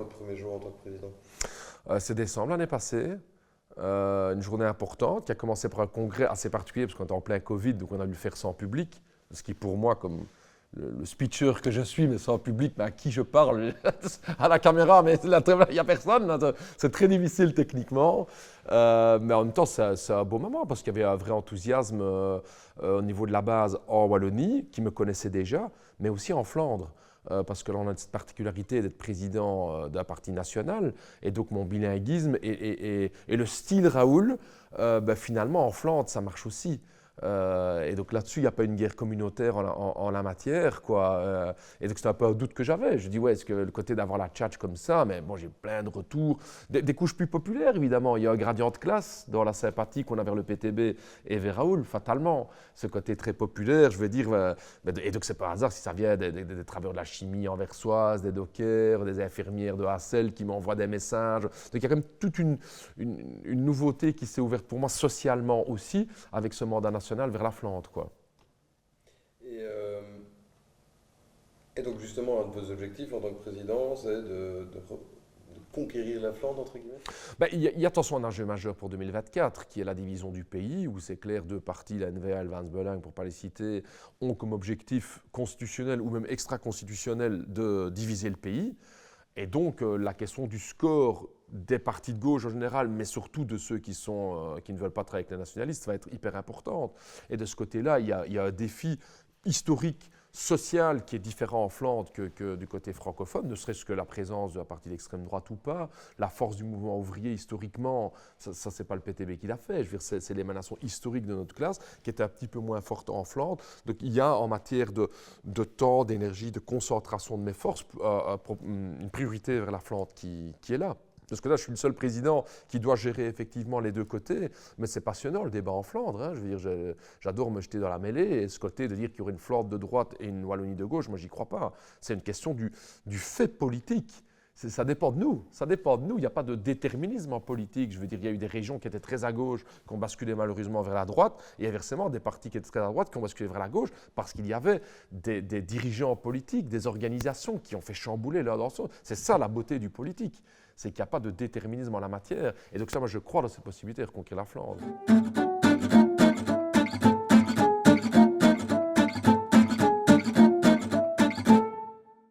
votre premier jour en tant que président? C'est décembre l'année passée. Une journée importante qui a commencé par un congrès assez particulier parce qu'on était en plein Covid, donc on a dû faire ça en public. Ce qui pour moi, comme le speaker que je suis, mais sans public, mais à qui je parle, à la caméra, mais là, il n'y a personne, là, c'est très difficile techniquement. Mais en même temps, c'est un beau moment parce qu'il y avait un vrai enthousiasme au niveau de la base en Wallonie, qui me connaissait déjà, mais aussi en Flandre. Parce que là, on a cette particularité d'être président d'un parti national, et donc mon bilinguisme et le style Raoul, finalement, en Flandre, ça marche aussi. Et donc là-dessus, il n'y a pas une guerre communautaire en la matière, quoi. Et donc c'était un peu un doute que j'avais. Je dis, ouais, est-ce que le côté d'avoir la tchatch comme ça, mais bon, j'ai plein de retours, des couches plus populaires, évidemment. Il y a un gradient de classe dans la sympathie qu'on a vers le PTB et vers Raoul, fatalement. Ce côté très populaire, je veux dire. Et donc c'est pas hasard si ça vient des travailleurs de la chimie anversoise, des dockers, des infirmières de Hassel qui m'envoient des messages. Donc il y a quand même toute une nouveauté qui s'est ouverte pour moi socialement aussi, avec ce mandat national vers la Flandre, quoi. Et donc justement, un de vos objectifs en tant que président, c'est de conquérir la Flandre, entre guillemets? Il y a de toute façon un enjeu majeur pour 2024, qui est la division du pays, où c'est clair, deux partis, la NVA et le Vlaams-Belang, pour ne pas les citer, ont comme objectif constitutionnel ou même extra-constitutionnel de diviser le pays. Et donc, la question du score des partis de gauche en général, mais surtout de ceux qui ne veulent pas travailler avec les nationalistes, va être hyper importante. Et de ce côté-là, il y a un défi historique, social, qui est différent en Flandre que du côté francophone, ne serait-ce que la présence d'un parti d'extrême droite ou pas, la force du mouvement ouvrier historiquement, ça c'est pas le PTB qui l'a fait, je veux dire, c'est l'émanation historique de notre classe qui était un petit peu moins forte en Flandre. Donc il y a en matière de temps, d'énergie, de concentration de mes forces, une priorité vers la Flandre qui est là. Parce que là, je suis le seul président qui doit gérer effectivement les deux côtés, mais c'est passionnant le débat en Flandre. Hein. Je veux dire, j'adore me jeter dans la mêlée, et ce côté de dire qu'il y aurait une Flandre de droite et une Wallonie de gauche, moi j'y crois pas. C'est une question du fait politique. Ça dépend de nous. Ça dépend de nous. Il n'y a pas de déterminisme en politique. Je veux dire, il y a eu des régions qui étaient très à gauche, qui ont basculé malheureusement vers la droite, et inversement, des partis qui étaient très à droite, qui ont basculé vers la gauche, parce qu'il y avait des dirigeants politiques, des organisations qui ont fait chambouler leur danseur. C'est ça la beauté du politique. C'est qu'il n'y a pas de déterminisme en la matière. Et donc ça, moi, je crois dans cette possibilité de reconquérir la Flandre.